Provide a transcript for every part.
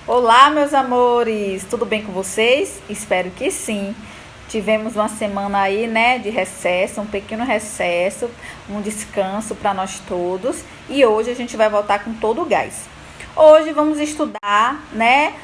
Olá, meus amores, tudo bem com vocês? Espero que sim. Tivemos uma semana aí, né, de recesso, um pequeno recesso, um descanso para nós todos e hoje a gente vai voltar com todo o gás. Hoje vamos estudar, né,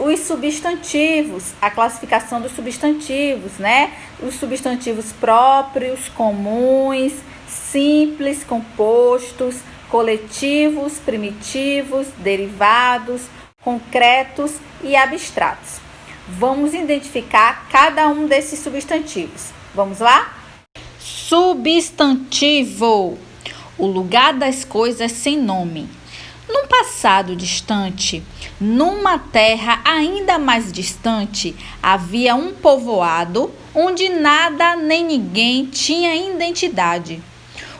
os substantivos, a classificação dos substantivos, né? Os substantivos próprios, comuns, simples, compostos, coletivos, primitivos, derivados, concretos e abstratos. Vamos identificar cada um desses substantivos. Vamos lá? Substantivo: o lugar das coisas sem nome. Num passado distante, numa terra ainda mais distante, havia um povoado onde nada nem ninguém tinha identidade.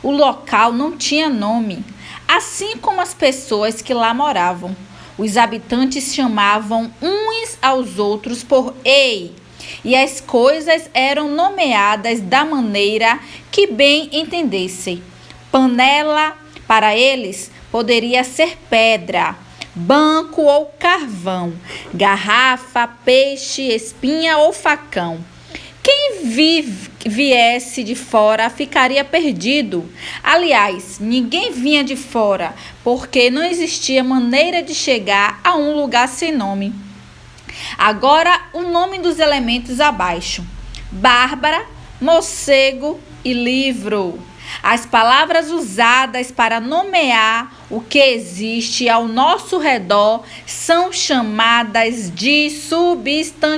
O local não tinha nome, assim como as pessoas que lá moravam. Os habitantes chamavam uns aos outros por ei, e as coisas eram nomeadas da maneira que bem entendessem. Panela, para eles, poderia ser pedra, banco ou carvão, garrafa, peixe, espinha ou facão. Quem viesse de fora ficaria perdido. Aliás, ninguém vinha de fora, porque não existia maneira de chegar a um lugar sem nome. Agora, o nome dos elementos abaixo: Bárbara, morcego e livro. As palavras usadas para nomear o que existe ao nosso redor são chamadas de substantivos.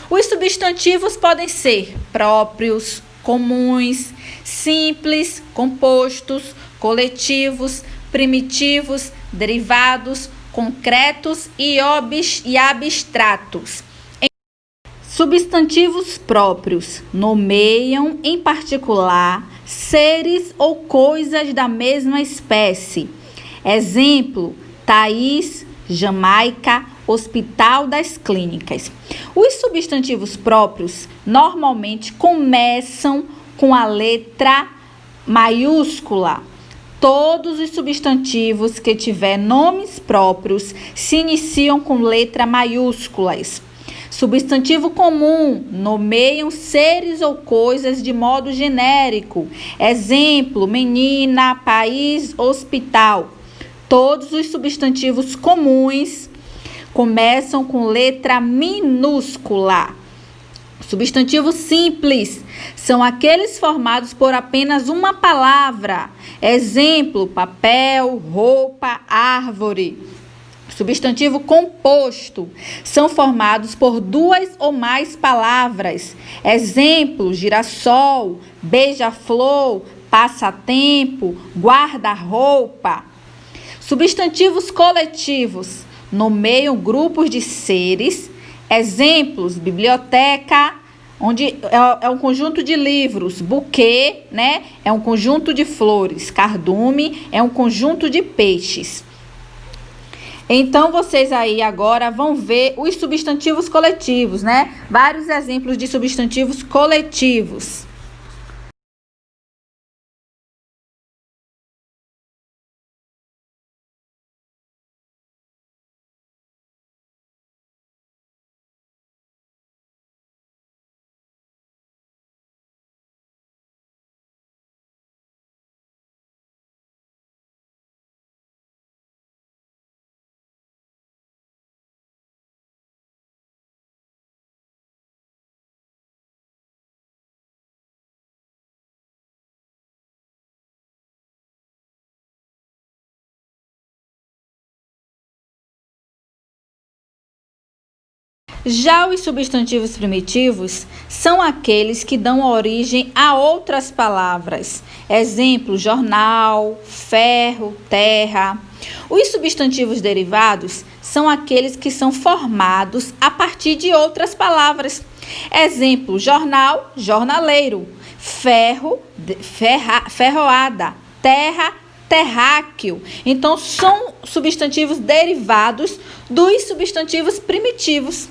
Os substantivos podem ser próprios, comuns, simples, compostos, coletivos, primitivos, derivados, concretos e abstratos. Substantivos próprios nomeiam, em particular, seres ou coisas da mesma espécie. Exemplo: Thaís, Jamaica, Hospital das Clínicas. Os substantivos próprios normalmente começam com a letra maiúscula. Todos os substantivos que tiver nomes próprios se iniciam com letra maiúsculas. Substantivo comum nomeiam seres ou coisas de modo genérico. Exemplo: menina, país, hospital. Todos os substantivos comuns começam com letra minúscula. Substantivos simples são aqueles formados por apenas uma palavra. Exemplo: papel, roupa, árvore. Substantivo composto são formados por duas ou mais palavras. Exemplo: girassol, beija-flor, passatempo, guarda-roupa. Substantivos coletivos nomeiam grupos de seres. Exemplos: biblioteca, onde é um conjunto de livros. Buquê, né, é um conjunto de flores. Cardume é um conjunto de peixes. Então, vocês aí agora vão ver os substantivos coletivos, né? Vários exemplos de substantivos coletivos. Já os substantivos primitivos são aqueles que dão origem a outras palavras. Exemplo: jornal, ferro, terra. Os substantivos derivados são aqueles que são formados a partir de outras palavras. Exemplo: jornal, jornaleiro, ferro, ferroada, terra, terráqueo. Então, são substantivos derivados dos substantivos primitivos.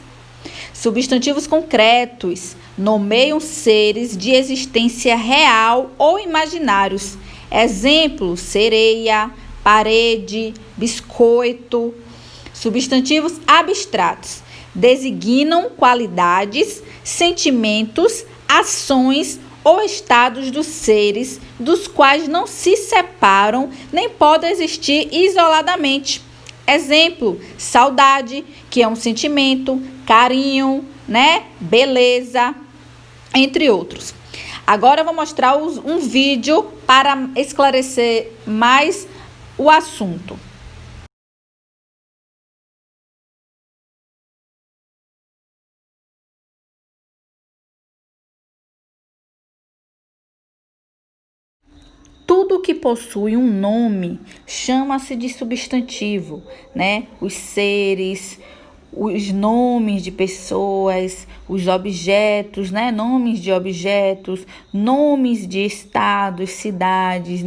Substantivos concretos nomeiam seres de existência real ou imaginários. Exemplo: sereia, parede, biscoito. Substantivos abstratos designam qualidades, sentimentos, ações ou estados dos seres, dos quais não se separam nem podem existir isoladamente. Exemplo, saudade, que é um sentimento, carinho, beleza, entre outros. Agora eu vou mostrar um vídeo para esclarecer mais o assunto. Tudo que possui um nome chama-se de substantivo, Os seres, os nomes de pessoas, os objetos, Nomes de objetos, nomes de estados, cidades,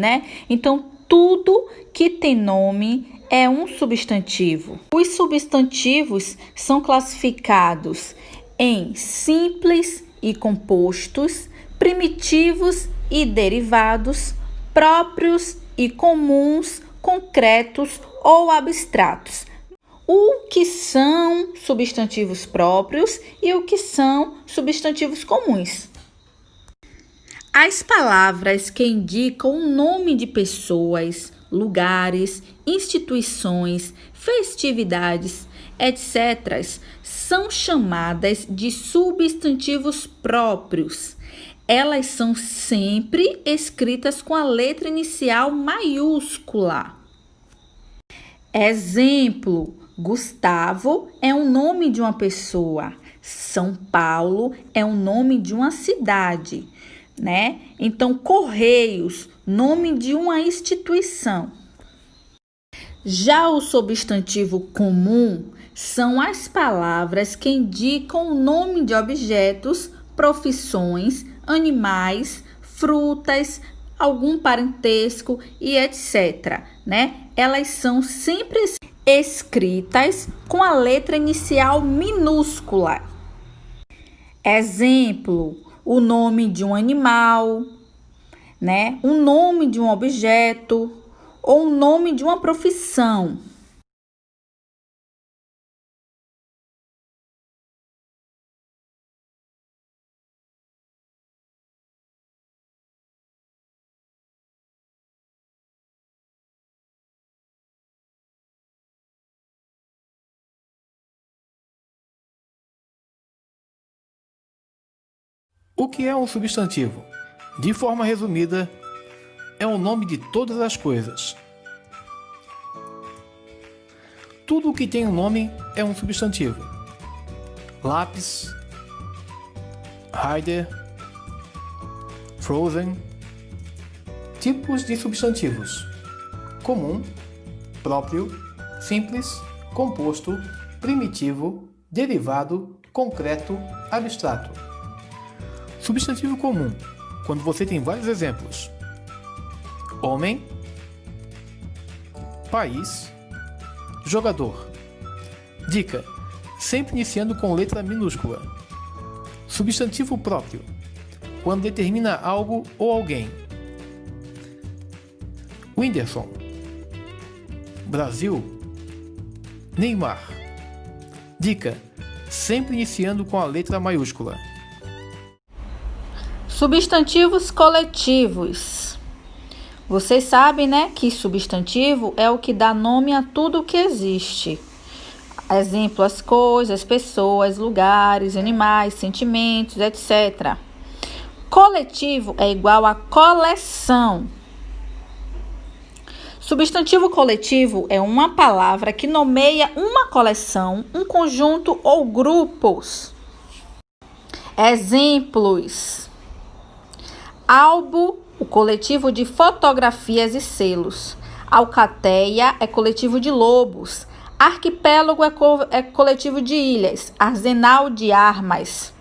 Então, tudo que tem nome é um substantivo. Os substantivos são classificados em simples e compostos, primitivos e derivados, próprios e comuns, concretos ou abstratos. O que são substantivos próprios e o que são substantivos comuns? As palavras que indicam o nome de pessoas, lugares, instituições, festividades, etc., são chamadas de substantivos próprios. Elas são sempre escritas com a letra inicial maiúscula. Exemplo: Gustavo é um nome de uma pessoa. São Paulo é um nome de uma cidade, Então, Correios, nome de uma instituição. Já o substantivo comum são as palavras que indicam o nome de objetos, profissões, animais, frutas, algum parentesco e etc., Elas são sempre escritas com a letra inicial minúscula. Exemplo: o nome de um animal, o nome de um objeto ou o nome de uma profissão. O que é um substantivo? De forma resumida, é o nome de todas as coisas. Tudo o que tem um nome é um substantivo. Lápis, Rider, Frozen. Tipos de substantivos: comum, próprio, simples, composto, primitivo, derivado, concreto, abstrato. Substantivo comum, quando você tem vários exemplos: homem, país, jogador. Dica: sempre iniciando com letra minúscula. Substantivo próprio, quando determina algo ou alguém: Whindersson, Brasil, Neymar. Dica: sempre iniciando com a letra maiúscula. Substantivos coletivos. Vocês sabem, que substantivo é o que dá nome a tudo o que existe. Exemplo: as coisas, pessoas, lugares, animais, sentimentos, etc. Coletivo é igual a coleção. Substantivo coletivo é uma palavra que nomeia uma coleção, um conjunto ou grupos. Exemplos: álbum, o coletivo de fotografias e selos. Alcateia é coletivo de lobos. Arquipélago é coletivo de ilhas. Arsenal de armas.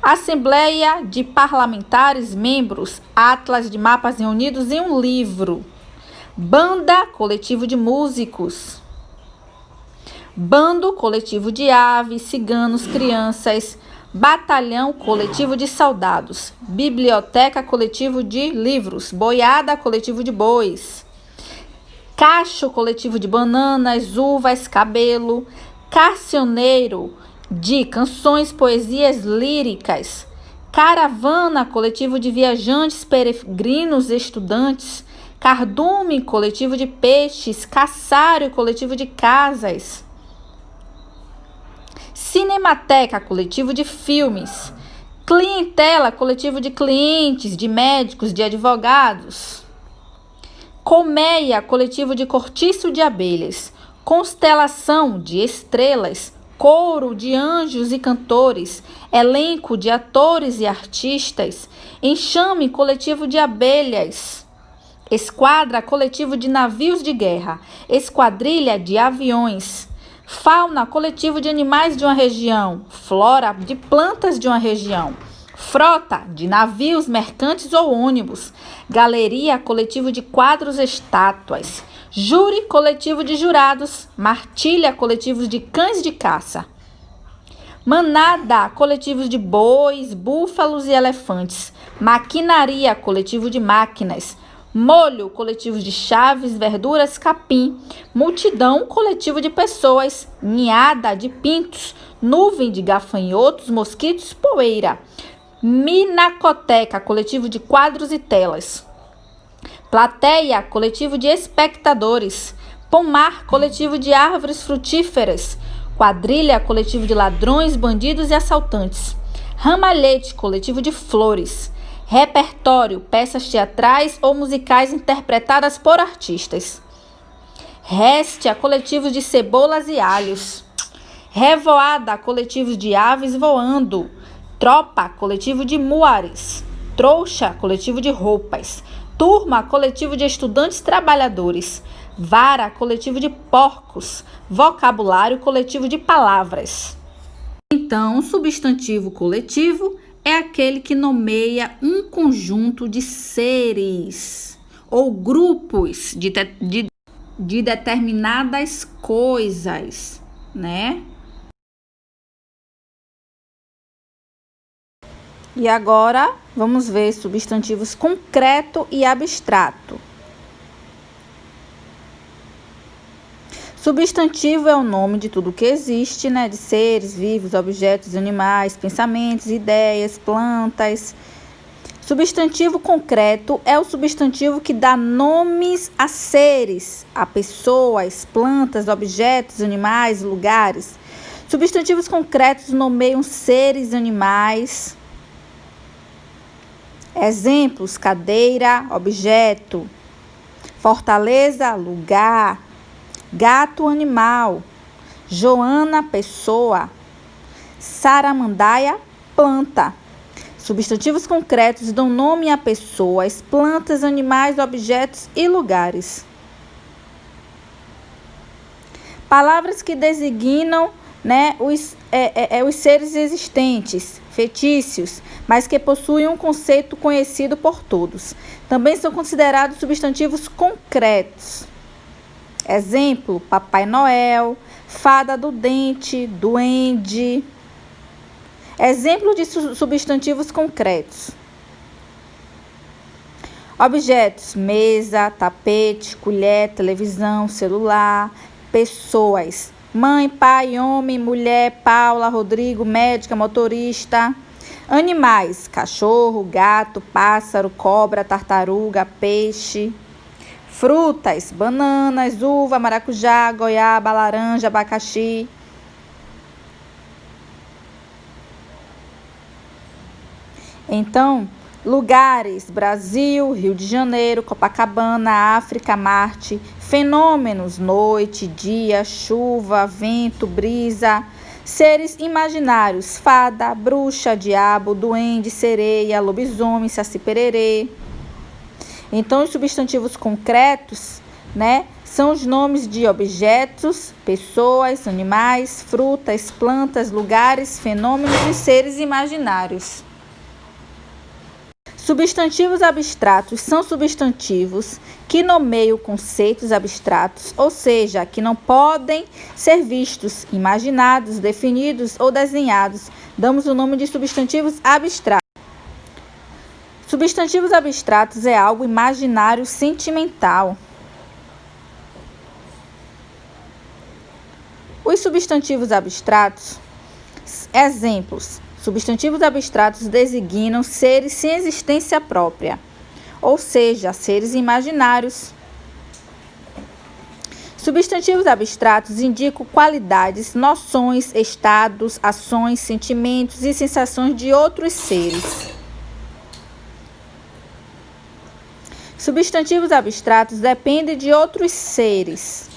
Assembleia de parlamentares, membros. Atlas de mapas reunidos em um livro. Banda, coletivo de músicos. Bando, coletivo de aves, ciganos, crianças. Batalhão, coletivo de soldados. Biblioteca, coletivo de livros. Boiada, coletivo de bois. Cacho, coletivo de bananas, uvas, cabelo. Cancioneiro, de canções, poesias líricas. Caravana, coletivo de viajantes, peregrinos, estudantes. Cardume, coletivo de peixes. Caçário, coletivo de casas. Cinemateca, coletivo de filmes. Clientela, coletivo de clientes, de médicos, de advogados. Colmeia, coletivo de cortiço de abelhas. Constelação, de estrelas. Coro, de anjos e cantores. Elenco, de atores e artistas. Enxame, coletivo de abelhas. Esquadra, coletivo de navios de guerra. Esquadrilha, de aviões. Fauna, coletivo de animais de uma região. Flora, de plantas de uma região. Frota, de navios, mercantes ou ônibus. Galeria, coletivo de quadros, estátuas. Júri, coletivo de jurados. Martilha, coletivos de cães de caça. Manada, coletivos de bois, búfalos e elefantes. Maquinaria, coletivo de máquinas. Molho, coletivo de chaves, verduras, capim. Multidão, coletivo de pessoas. Ninhada, de pintos. Nuvem, de gafanhotos, mosquitos, poeira. Minacoteca, coletivo de quadros e telas. Plateia, coletivo de espectadores. Pomar, coletivo de árvores frutíferas. Quadrilha, coletivo de ladrões, bandidos e assaltantes. Ramalhete, coletivo de flores. Repertório, peças teatrais ou musicais interpretadas por artistas. Réstia, coletivos de cebolas e alhos. Revoada, coletivos de aves voando. Tropa, coletivo de muares. Trouxa, coletivo de roupas. Turma, coletivo de estudantes trabalhadores. Vara, coletivo de porcos. Vocabulário, coletivo de palavras. Então, o substantivo coletivo é aquele que nomeia um conjunto de seres ou grupos de determinadas coisas, né? E agora vamos ver substantivos concreto e abstrato. Substantivo é o nome de tudo que existe, né? De seres vivos, objetos, animais, pensamentos, ideias, plantas. Substantivo concreto é o substantivo que dá nomes a seres, a pessoas, plantas, objetos, animais, lugares. Substantivos concretos nomeiam seres, animais. Exemplos: cadeira, objeto. Fortaleza, lugar. Gato, animal. Joana, pessoa. Saramandaia, planta. Substantivos concretos dão nome a pessoas, plantas, animais, objetos e lugares. Palavras que designam, né, os seres existentes, fetícios, mas que possuem um conceito conhecido por todos. Também são considerados substantivos concretos. Exemplo: Papai Noel, fada do dente, duende. Exemplo de substantivos concretos. Objetos: mesa, tapete, colher, televisão, celular. Pessoas: mãe, pai, homem, mulher, Paula, Rodrigo, médica, motorista. Animais: cachorro, gato, pássaro, cobra, tartaruga, peixe. Frutas: bananas, uva, maracujá, goiaba, laranja, abacaxi. Então, lugares: Brasil, Rio de Janeiro, Copacabana, África, Marte. Fenômenos: noite, dia, chuva, vento, brisa. Seres imaginários: fada, bruxa, diabo, duende, sereia, lobisomem, saci-pererê. Então, os substantivos concretos, né, são os nomes de objetos, pessoas, animais, frutas, plantas, lugares, fenômenos e seres imaginários. Substantivos abstratos são substantivos que nomeiam conceitos abstratos, ou seja, que não podem ser vistos, imaginados, definidos ou desenhados. Damos o nome de substantivos abstratos. Substantivos abstratos é algo imaginário, sentimental. Os substantivos abstratos, exemplos. Substantivos abstratos designam seres sem existência própria, ou seja, seres imaginários. Substantivos abstratos indicam qualidades, noções, estados, ações, sentimentos e sensações de outros seres. Substantivos abstratos dependem de outros seres.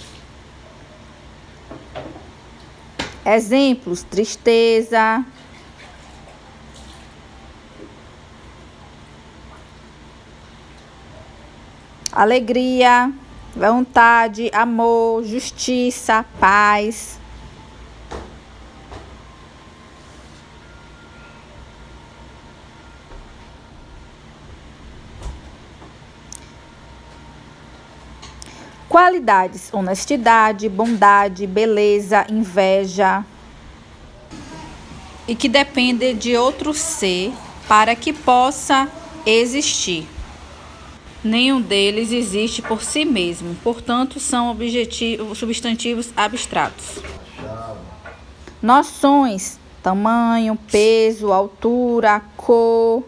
Exemplos: tristeza, alegria, vontade, amor, justiça, paz. Qualidades: honestidade, bondade, beleza, inveja. E que depende de outro ser para que possa existir. Nenhum deles existe por si mesmo, portanto, são substantivos abstratos. Noções: tamanho, peso, altura, cor.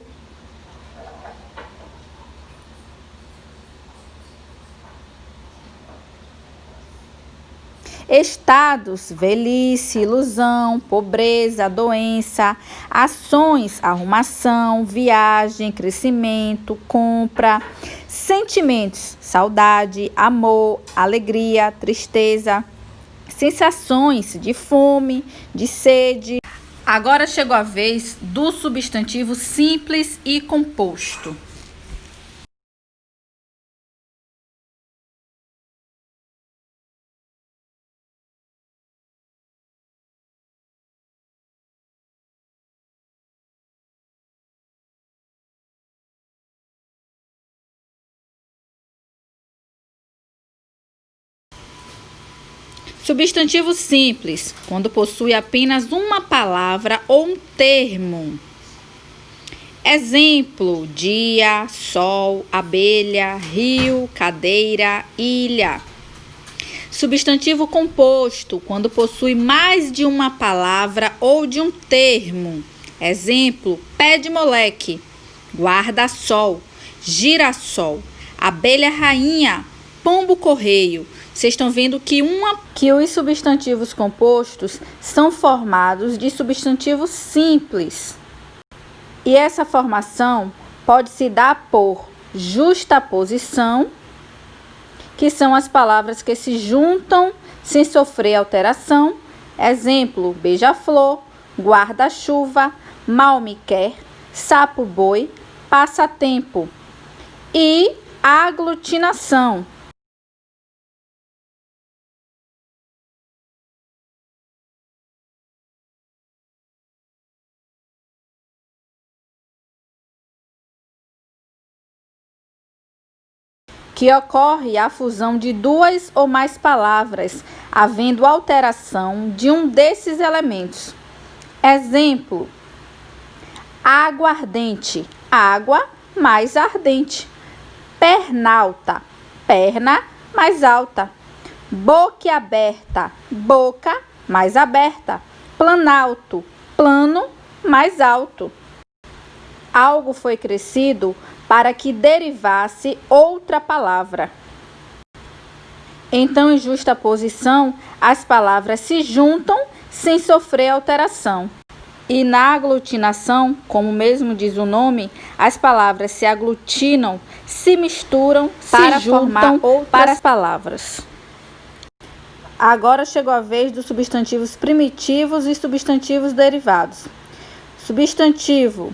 Estados: velhice, ilusão, pobreza, doença. Ações: arrumação, viagem, crescimento, compra. Sentimentos: saudade, amor, alegria, tristeza. Sensações: de fome, de sede. Agora chegou a vez do substantivo simples e composto. Substantivo simples, quando possui apenas uma palavra ou um termo. Exemplo: dia, sol, abelha, rio, cadeira, ilha. Substantivo composto, quando possui mais de uma palavra ou de um termo. Exemplo: pé de moleque, guarda-sol, girassol, abelha rainha, pombo correio. Vocês estão vendo que os substantivos compostos são formados de substantivos simples. E essa formação pode se dar por justaposição, que são as palavras que se juntam sem sofrer alteração. Exemplo: beija-flor, guarda-chuva, mal me quer, sapo-boi, passatempo. E aglutinação, que ocorre a fusão de duas ou mais palavras, havendo alteração de um desses elementos. Exemplo: aguardente, água mais ardente. Pernalta, perna mais alta. Boquiaberta, boca mais aberta. Planalto, plano mais alto. Algo foi crescido para que derivasse outra palavra. Então, em justaposição, as palavras se juntam sem sofrer alteração. E na aglutinação, como mesmo diz o nome, as palavras se aglutinam, se misturam para formar outras palavras. Agora chegou a vez dos substantivos primitivos e substantivos derivados. Substantivo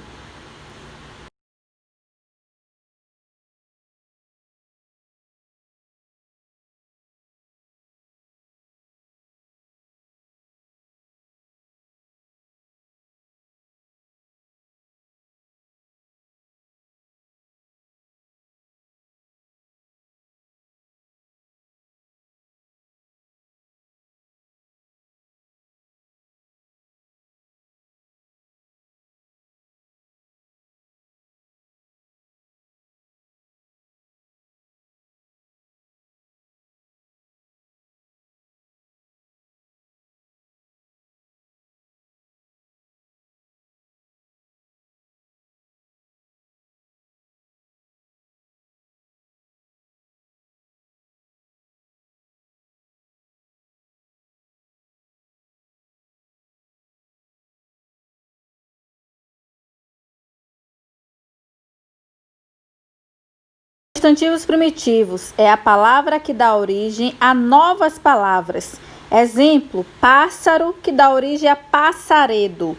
Substantivos primitivos é a palavra que dá origem a novas palavras. Exemplo, pássaro, que dá origem a passaredo.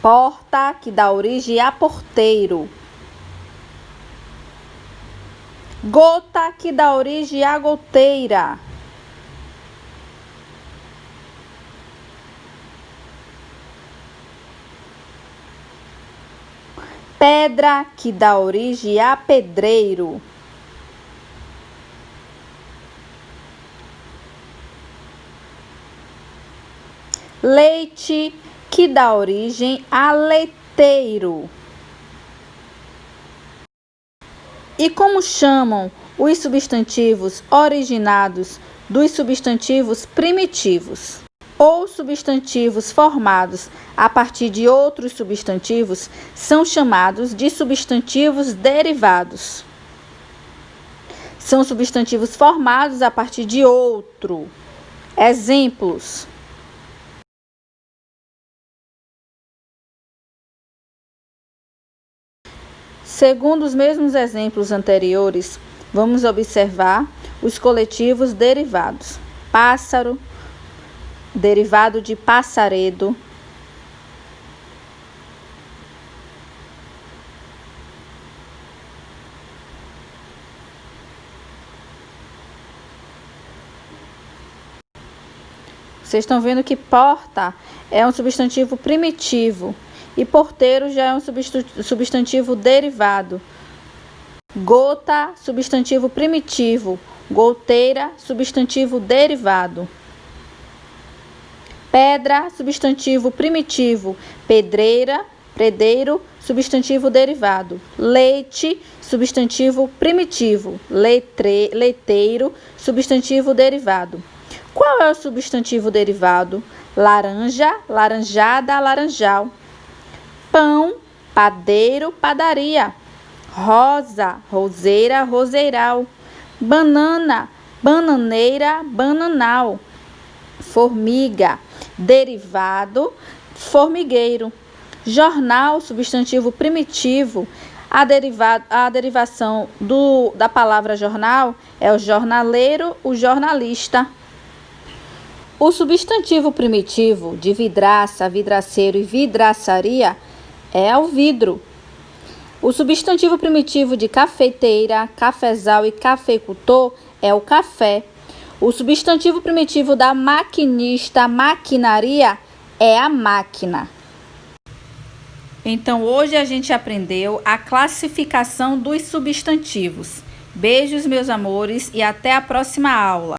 Porta, que dá origem a porteiro. Gota, que dá origem a goteira. Pedra, que dá origem a pedreiro. Leite, que dá origem a leiteiro. E como chamam os substantivos originados dos substantivos primitivos? Ou substantivos formados a partir de outros substantivos são chamados de substantivos derivados. São substantivos formados a partir de outro. Exemplos: segundo os mesmos exemplos anteriores, vamos observar os coletivos derivados. Pássaro, derivado de passaredo. Vocês estão vendo que porta é um substantivo primitivo e porteiro já é um substantivo derivado. Gota, substantivo primitivo. Goteira, substantivo derivado. Pedra, substantivo primitivo. Pedreira, predeiro, substantivo derivado. Leite, substantivo primitivo. Leiteiro, substantivo derivado. Qual é o substantivo derivado? Laranja, laranjada, laranjal. Pão, padeiro, padaria. Rosa, roseira, roseiral. Banana, bananeira, bananal. Formiga, derivado, formigueiro. Jornal, substantivo primitivo. A derivação da palavra jornal é o jornaleiro, o jornalista. O substantivo primitivo de vidraça, vidraceiro e vidraçaria é o vidro. O substantivo primitivo de cafeteira, cafezal e cafeicultor é o café. O substantivo primitivo da maquinista, maquinaria, é a máquina. Então, hoje a gente aprendeu a classificação dos substantivos. Beijos, meus amores, e até a próxima aula.